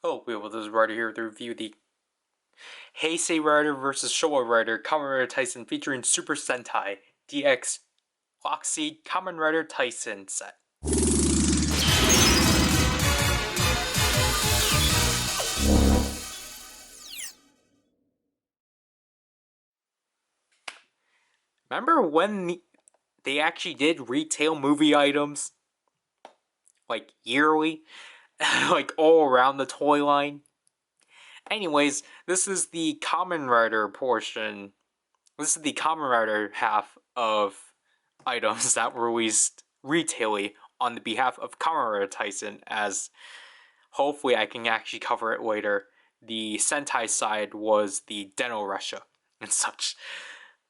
Hello people, this is Ryder here to review the Heisei Ryder vs. Showa Ryder Kamen Rider Taisen featuring Super Sentai DX Lockseed Kamen Rider Taisen set. Remember when they actually did retail movie items? Like yearly? Like all around the toy line? Anyways, this is the Kamen Rider portion. This is the Kamen Rider half of items that were released retailly on the behalf of Kamen Rider Taisen, as hopefully I can actually cover it later. The Sentai side was the Deno Resha and such,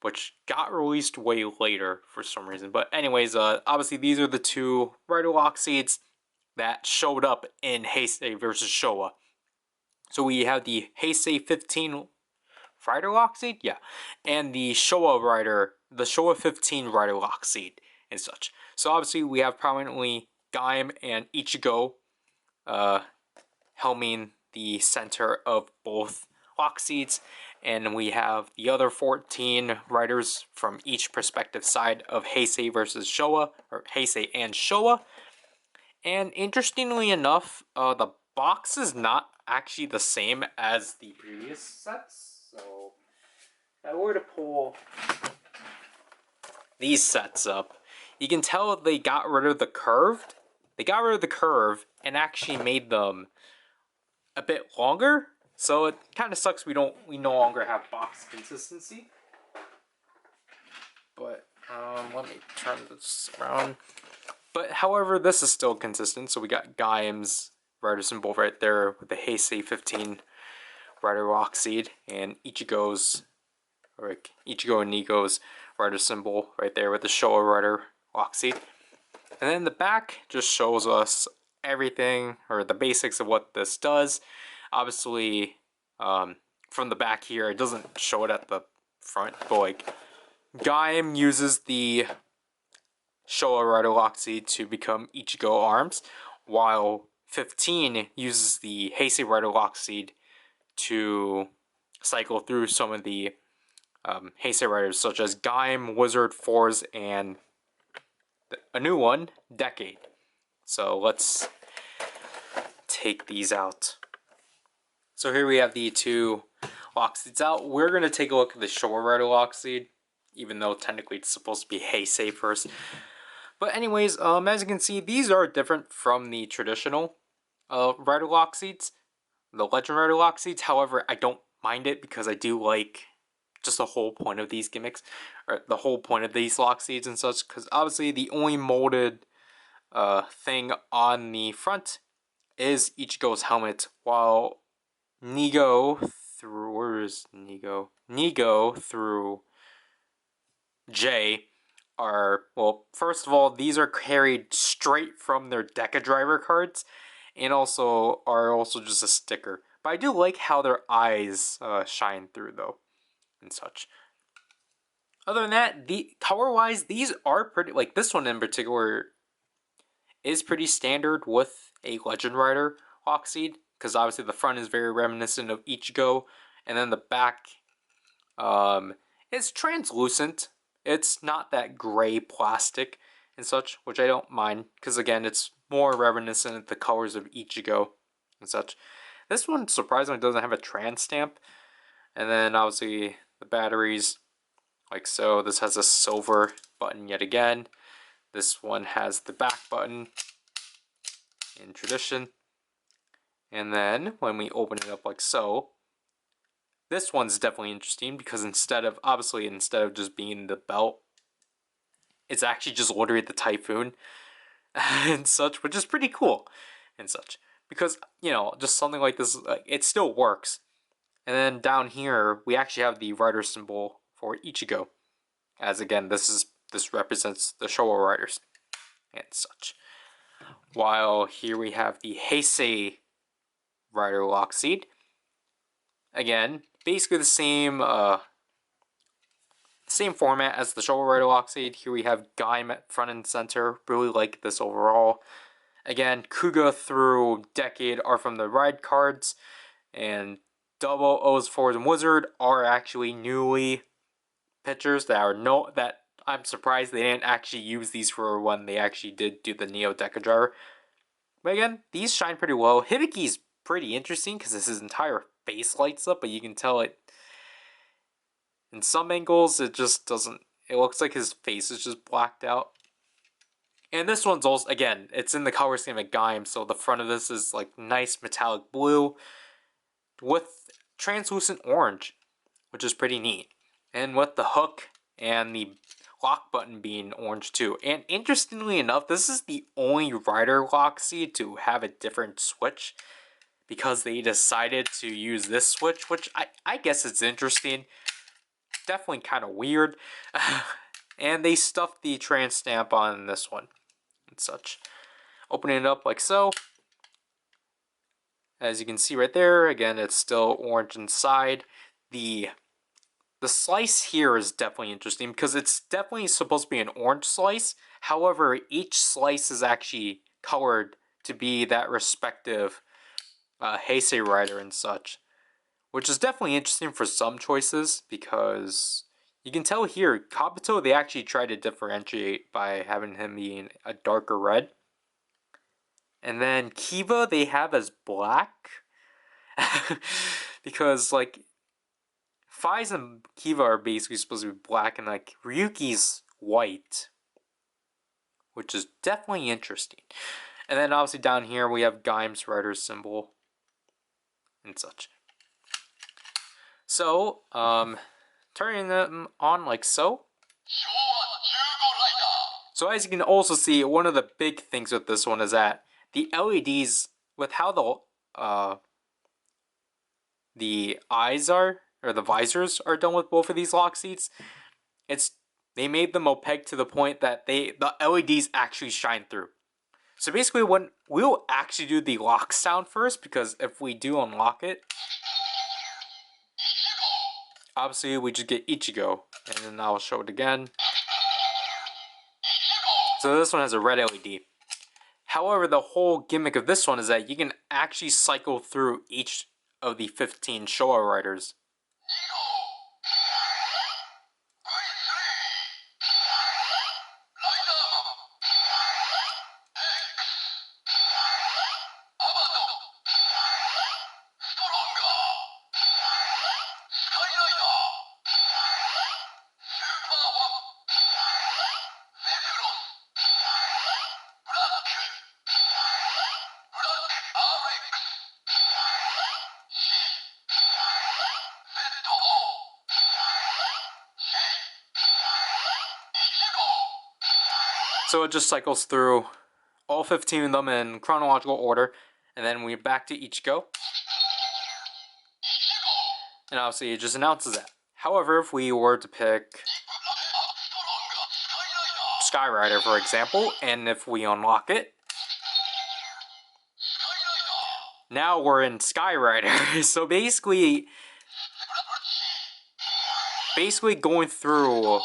which got released way later for some reason. But anyways, obviously these are the two Rider Lockseeds that showed up in Heisei vs. Showa. So we have the Heisei 15 Rider Lockseed, yeah, and the Showa 15 Rider Lockseed and such. So obviously we have prominently Gaim and Ichigo, helming the center of both Lockseeds, and we have the other 14 riders from each perspective side of Heisei versus Showa, or Heisei and Showa. And interestingly enough, the box is not actually the same as the previous sets. So if I were to pull these sets up, you can tell they got rid of the curved. They got rid of the curve and actually made them a bit longer. So it kind of sucks we no longer have box consistency. But let me turn this around. But however, this is still consistent. So we got Gaim's Rider symbol right there with the Heisei 15 Rider Lockseed, and Ichigo and Nigo's Rider symbol right there with the Showa Rider Lockseed. And then the back just shows us everything, or the basics of what this does. Obviously, from the back here, it doesn't show it at the front, but like, Gaim uses the Showa Rider Lockseed to become Ichigo arms, while 15 uses the Heisei Rider Lockseed to cycle through some of the Heisei Riders, such as Gaim, Wizard, Force, and a new one, Decade. So let's take these out. So here we have the two Lockseeds out. We're going to take a look at the Showa Rider Lockseed, even though technically it's supposed to be Heisei first. But anyways, as you can see, these are different from the traditional Rider Lockseeds, the Legend Rider Lockseeds. However, I don't mind it because I do like just the whole point of these gimmicks, or the whole point of these Lockseeds and such, because obviously the only molded thing on the front is Ichigo's helmet, while Nigo through J are, well, first of all, these are carried straight from their Deca Driver cards, and are just a sticker. But I do like how their eyes shine through, though, and such. Other than that, color-wise, these are pretty, like this one in particular is pretty standard with a Legend Rider Lockseed, because obviously the front is very reminiscent of Ichigo, and then the back is translucent. It's not that gray plastic and such, which I don't mind, because again, it's more reminiscent of the colors of Ichigo and such. This one surprisingly doesn't have a trans stamp, and then obviously the batteries, like so. This has a silver button yet again. This one has the back button in tradition. And then when we open it up like so, this one's definitely interesting because instead of just being the belt, it's actually just literally the Typhoon and such, which is pretty cool and such. Because, you know, just something like this, it still works. And then down here, we actually have the Rider symbol for Ichigo, as again, this represents the Showa Riders and such. While here we have the Heisei Rider Lockseed. Again, basically the same format as the Showa Rider Lockseed. Here we have Gaim at front and center. Really like this overall. Again, Kuga through Decade are from the Ride cards, and Double O's Forward and Wizard are actually newly pictures that I'm surprised they didn't actually use these for when they actually did do the Neo Deca Driver. But again, these shine pretty well. Hibiki's pretty interesting because his entire face lights up, but you can tell it in some angles it just doesn't. It looks like his face is just blacked out. And this one's also, again, it's in the color scheme of Gaim, so the front of this is like nice metallic blue with translucent orange, which is pretty neat. And with the hook and the lock button being orange too. And interestingly enough, this is the only Ryder Lockseed to have a different switch, because they decided to use this switch, which I guess it's interesting. Definitely kind of weird. And they stuffed the trans stamp on this one and such. Opening it up like so. As you can see right there, again, it's still orange inside. The slice here is definitely interesting because it's definitely supposed to be an orange slice. However, each slice is actually colored to be that respective Heisei Ryder and such. Which is definitely interesting for some choices, because you can tell here, Kabuto, they actually try to differentiate by having him being a darker red. And then Kiba, they have as black. Because, like, Faiz and Kiba are basically supposed to be black, and, like, Ryuki's white. Which is definitely interesting. And then, obviously, down here, we have Gaim's Rider symbol and such. So, turning them on like so. So as you can also see, one of the big things with this one is that the LEDs, with how the eyes are, or the visors are done with both of these Lockseeds, they made them opaque to the point that the LEDs actually shine through. So basically, when we'll actually do the lock sound first, because if we do unlock it, obviously we just get Ichigo, and then I'll show it again. So this one has a red LED. However, the whole gimmick of this one is that you can actually cycle through each of the 15 Showa Riders. So it just cycles through all 15 of them in chronological order, and then we're back to Ichigo. And obviously it just announces that. However, if we were to pick Sky Rider, for example, and if we unlock it, now we're in Sky Rider. So basically going through,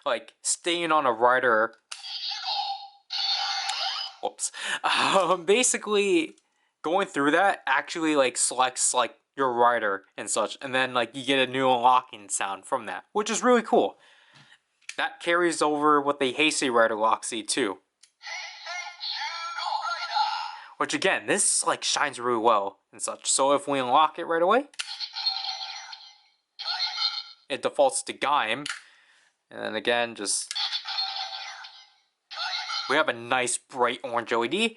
like, staying on a rider. Whoops. Basically, going through that actually, like, selects, like, your rider and such, and then, like, you get a new unlocking sound from that, which is really cool. That carries over with the Heisei Rider Lockseed too. Which, again, this, like, shines really well and such. So if we unlock it right away, it defaults to Gaim. And then again, just, we have a nice bright orange LED.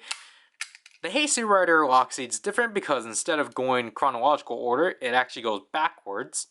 The Heisei Rider Lockseed is different because instead of going chronological order, it actually goes backwards.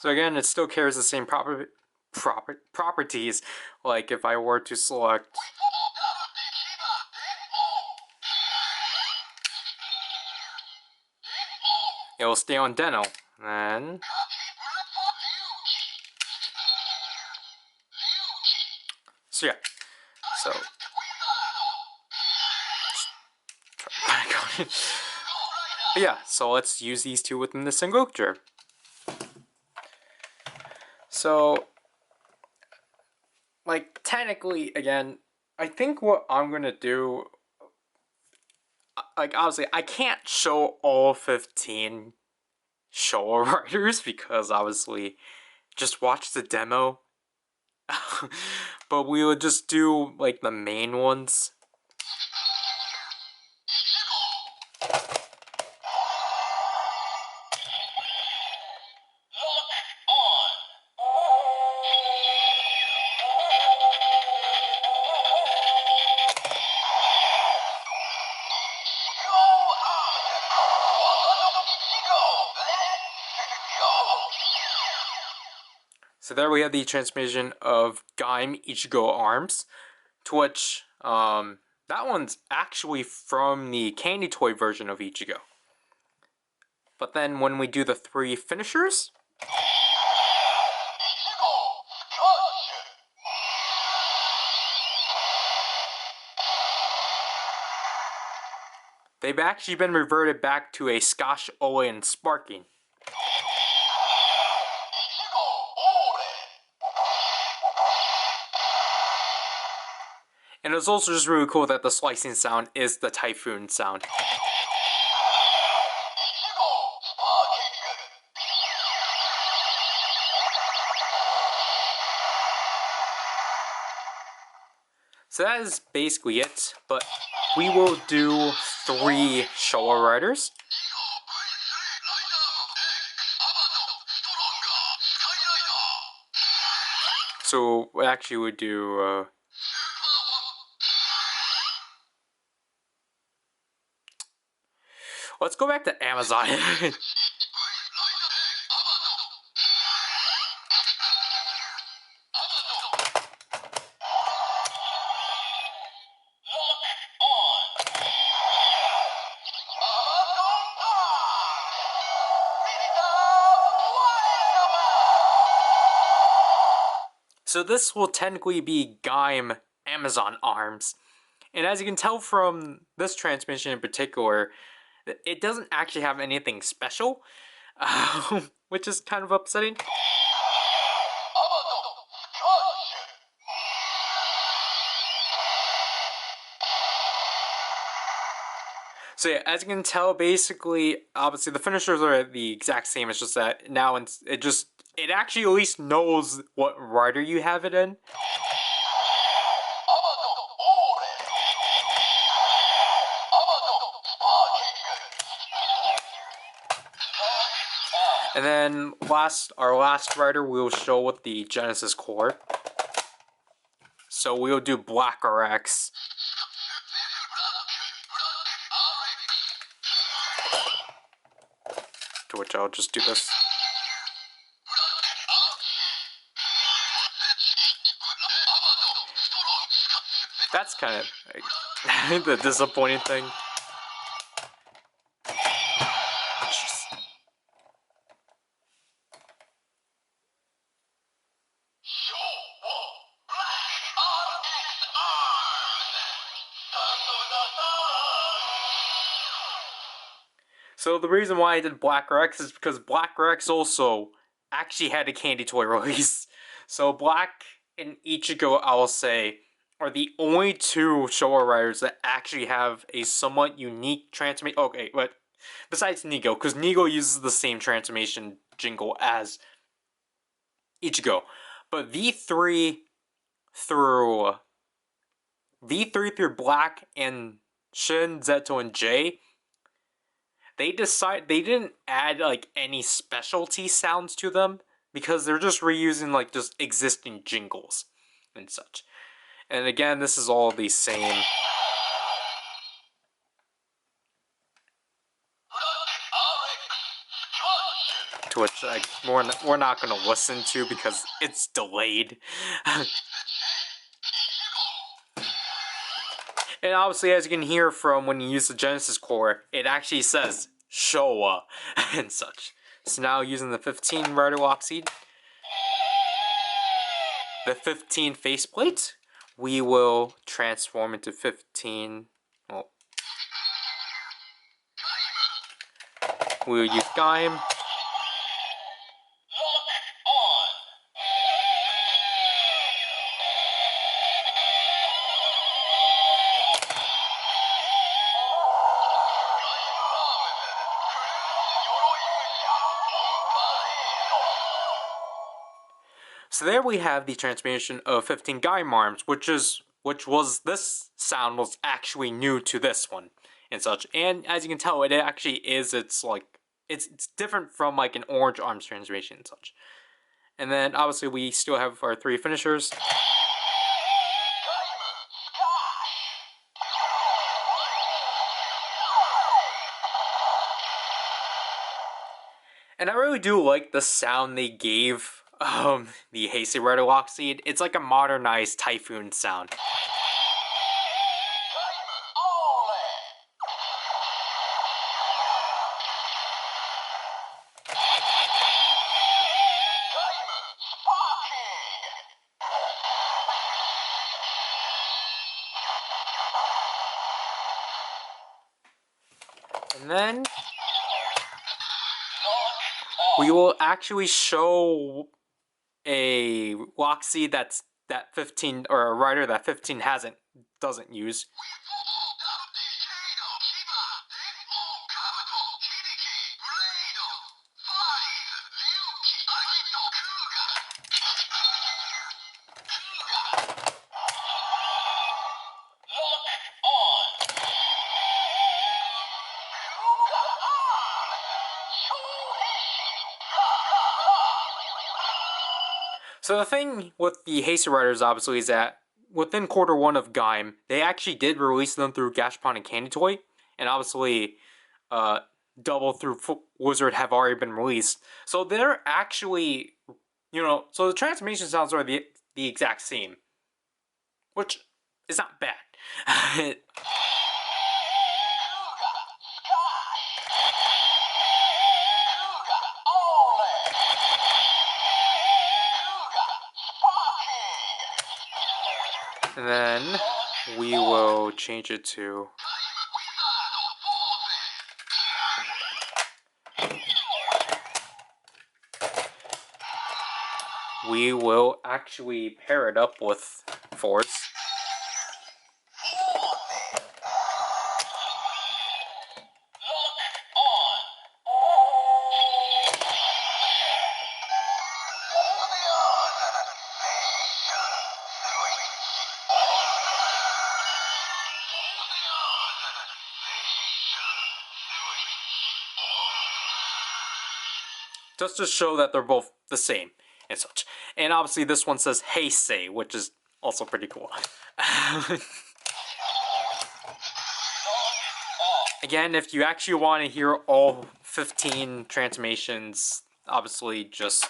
So again, it still carries the same properties, like if I were to select, it will stay on Deno. Then, so yeah, so but yeah, so let's use these two within the Sengoku. So, like, technically, again, I think what I'm gonna do, like, obviously, I can't show all 15 Showa writers because obviously, just watch the demo. But we would just do, like, the main ones. So there we have the transmission of Gaim Ichigo arms, to which, that one's actually from the candy toy version of Ichigo. But then when we do the 3 finishers, they've actually been reverted back to a Skosh, Oe, and Sparking. And it's also just really cool that the slicing sound is the Typhoon sound. So that is basically it, but we will do 3 Showa riders. So we actually would do let's go back to Amazon. So this will technically be Gaim Amazon arms. And as you can tell from this transmission in particular, it doesn't actually have anything special, which is kind of upsetting. So yeah, as you can tell, basically, obviously the finishers are the exact same. It's just that now it actually at least knows what rider you have it in. And then our last rider, we will show with the Genesis core. So we'll do Black RX. To which I'll just do this. That's kind of like, the disappointing thing. So the reason why I did Black RX is because Black RX also actually had a candy toy release. So Black and Ichigo, I will say, are the only 2 Showa riders that actually have a somewhat unique transformation. Okay, but besides Nigo, because Nigo uses the same transformation jingle as Ichigo. But V3 through Black and Shin, Zeto, and J, they didn't add like any specialty sounds to them because they're just reusing like just existing jingles and such. And again, this is all the same. to which we're not going to listen to because it's delayed. And obviously, as you can hear from when you use the Genesis core, it actually says Showa and such. So now using the 15 Ryder Lockseed, the 15 faceplate, we will transform into 15. Well, we will use Gaim. So there we have the transformation of 15 Gaim arms, which was this sound was actually new to this one and such. And as you can tell, it actually is. It's different from like an orange arms transformation and such. And then obviously we still have our 3 finishers. And I really do like the sound they gave the Heisei Ryder Lockseed. It's like a modernized Typhoon sound. And then we will actually show a Lockseed that 15, or a Ryder that 15 doesn't use. So the thing with the Heisei Riders, obviously, is that within quarter 1 of Gaim, they actually did release them through Gashapon and Candy Toy, and obviously, Double through Wizard have already been released. So they're actually, so the transformation sounds are the exact same, which is not bad. And then we will change it to we will actually pair it up with Force. Just to show that they're both the same and such. And obviously this one says Heisei, which is also pretty cool. Again, if you actually want to hear all 15 transformations, obviously just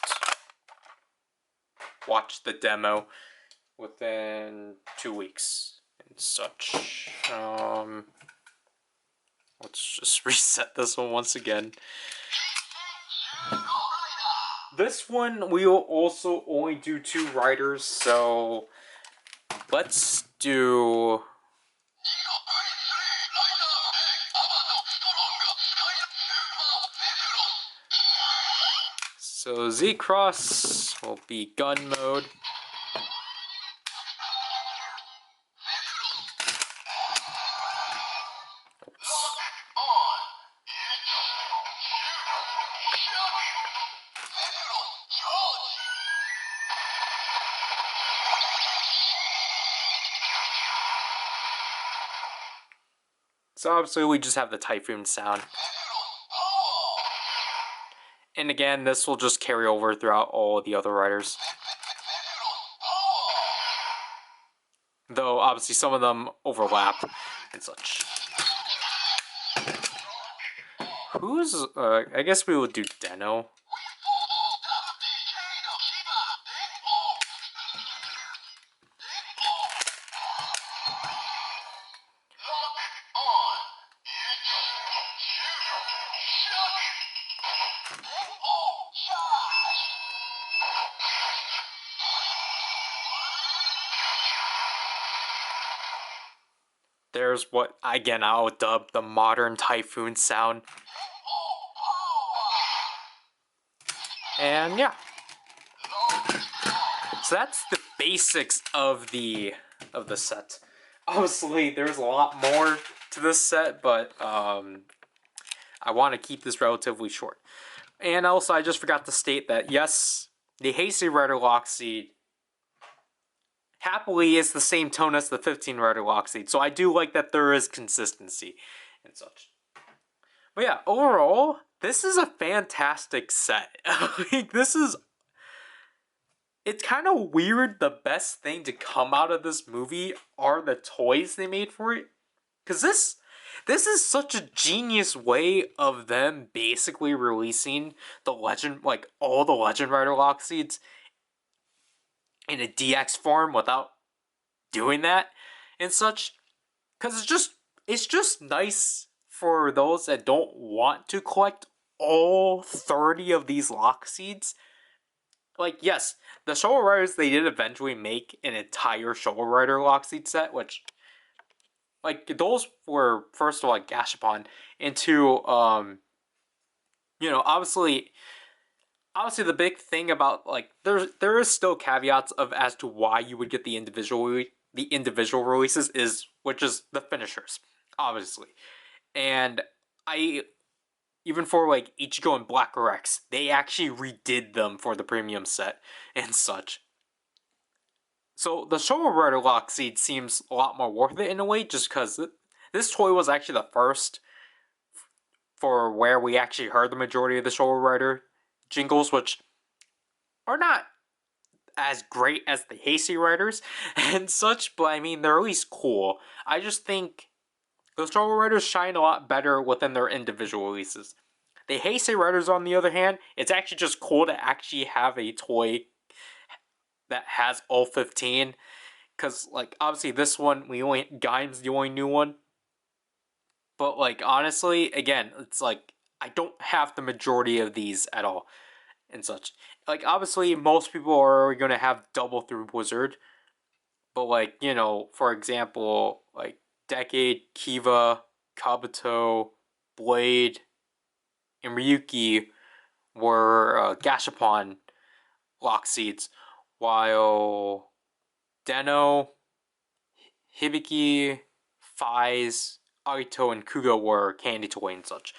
watch the demo within 2 weeks and such. Let's just reset this one once again. This one, we will also only do 2 Riders, so let's do... So Z-Cross will be gun mode. So obviously we just have the Typhoon sound. And again, this will just carry over throughout all the other Riders. Though obviously some of them overlap and such. I guess we will do Deno. There's what, again, I'll dub the modern typhoon sound. And yeah. So that's the basics of the set. Obviously, there's a lot more to this set, but I want to keep this relatively short. And also, I just forgot to state that, yes, the Heisei Ryder Lockseed happily is the same tone as the 15 Ryder Lockseed, so I do like that there is consistency and such. But yeah, overall, this is a fantastic set. Like, this is... It's kind of weird the best thing to come out of this movie are the toys they made for it. Because this is such a genius way of them basically releasing the Legend, like all the Legend Rider Lockseeds in a DX form without doing that and such. Because it's just nice for those that don't want to collect all 30 of these Lockseeds. Like, yes, the Showa Riders, they did eventually make an entire Showa Rider Lockseed set, which, like, those were, first of all, like, Gashapon, and two, obviously the big thing about, like, there is still caveats of as to why you would get the individual releases which is the finishers, obviously. And even for, like, Ichigo and Black Rex, they actually redid them for the premium set and such. So the Showa Rider Lockseed seems a lot more worth it in a way, just because this toy was actually the first for where we actually heard the majority of the Showa Rider jingles, which are not as great as the Heisei Riders and such, but I mean, they're at least cool. I just think the Showa Riders shine a lot better within their individual releases. The Heisei Riders, on the other hand, it's actually just cool to actually have a toy that has all 15. Because, like, obviously this one, Gaim's the only new one. But, like, honestly, again, it's like, I don't have the majority of these at all. And such. Like, obviously, most people are going to have double through Blizzard. But, like, for example, like, Decade, Kiva, Kabuto, Blade, and Ryuki were Gashapon Lockseeds, while Deno, Hibiki, Faiz, Aito, and Kugo were Candy Toy and such.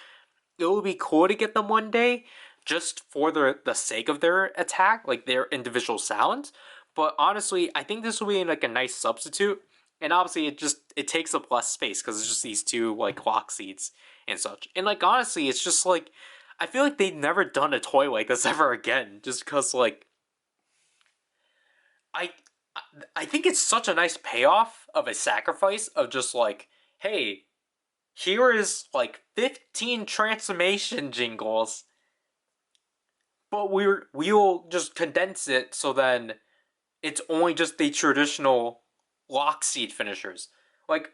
It would be cool to get them one day, just for the sake of their attack, like their individual sounds. But honestly, I think this will be like a nice substitute. And obviously, it takes up less space because it's just these two like Lockseeds and such. And like honestly, it's just like I feel like they've never done a toy like this ever again. Just because like I I think it's such a nice payoff of a sacrifice of just like, hey, here is like 15 transformation jingles, but we'll just condense it so then it's only just the traditional Lockseed finishers. Like,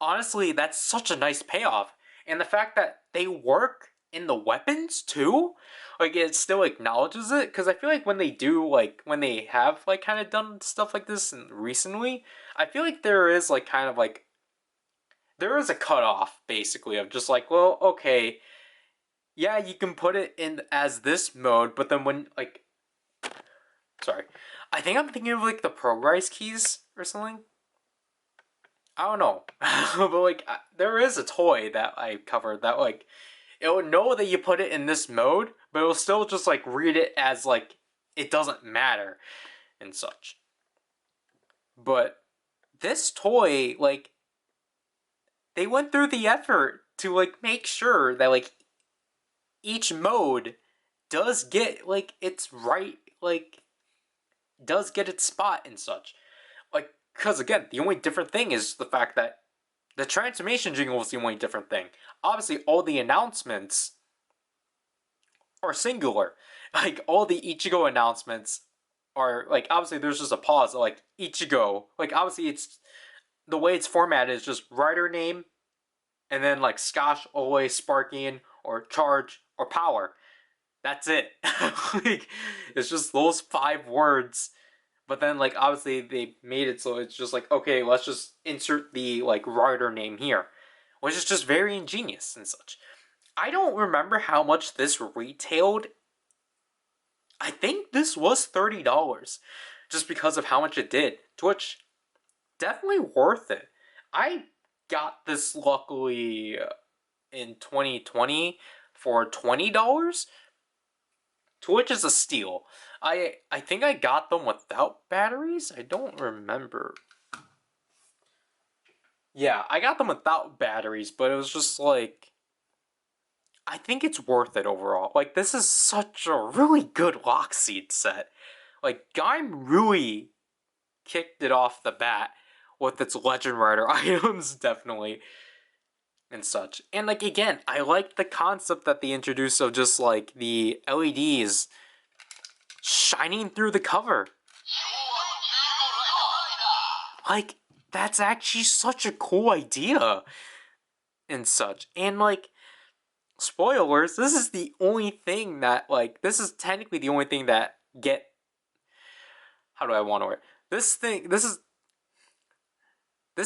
honestly, that's such a nice payoff. And the fact that they work in the weapons too, like, it still acknowledges it. Because I feel like when they have, like, kind of done stuff like this recently, I feel like there is, like, kind of, like, there is a cutoff, basically, of just like, well, okay, yeah, you can put it in as this mode, but then when, like, sorry, I think I'm thinking of, like, the progress keys or something. I don't know. But, like, there is a toy that I covered that, like, it will know that you put it in this mode, but it will still just, like, read it as, like, it doesn't matter and such. But this toy, like, they went through the effort to, like, make sure that, like, each mode does get, like, its right, like, does get its spot and such. Like, because again, the only different thing is the fact that the transformation jingle is the only different thing. Obviously, all the announcements are singular. Like, all the Ichigo announcements are, like, obviously there's just a pause, like, Ichigo. Like, obviously it's, the way it's formatted is just writer name, and then, like, Scotch, always, Sparking, or Charge, or Power. That's it. Like, it's just those 5 words. But then like obviously they made it so it's just like, okay, let's just insert the like Ryder name here, which is just very ingenious and such. I don't remember how much this retailed. I think this was $30 just because of how much it did, to which definitely worth it. I got this luckily in 2020 for $20, to which is a steal. I think I got them without batteries. I don't remember. Yeah, I got them without batteries, but it was just like, I think it's worth it overall. Like, this is such a really good Lockseed set. Like, Gaim really kicked it off the bat with its Legend Rider items, definitely, and such. And, like, again, I like the concept that they introduced of just, like, the LEDs shining through the cover. Like, that's actually such a cool idea and such. And, like, spoilers, this is the only thing that, like, this is technically the only thing that how do I want to word this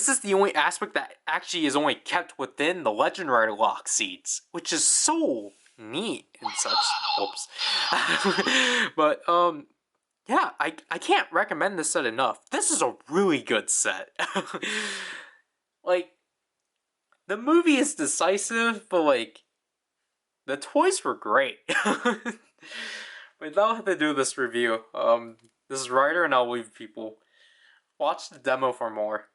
is the only aspect that actually is only kept within the Legend Rider Lockseeds, which is so neat and such. Oops. But yeah, I can't recommend this set enough. This is a really good set. Like, the movie is decisive, but like, the toys were great. But now I have to do this review. This is Ryder, and I'll leave people. Watch the demo for more.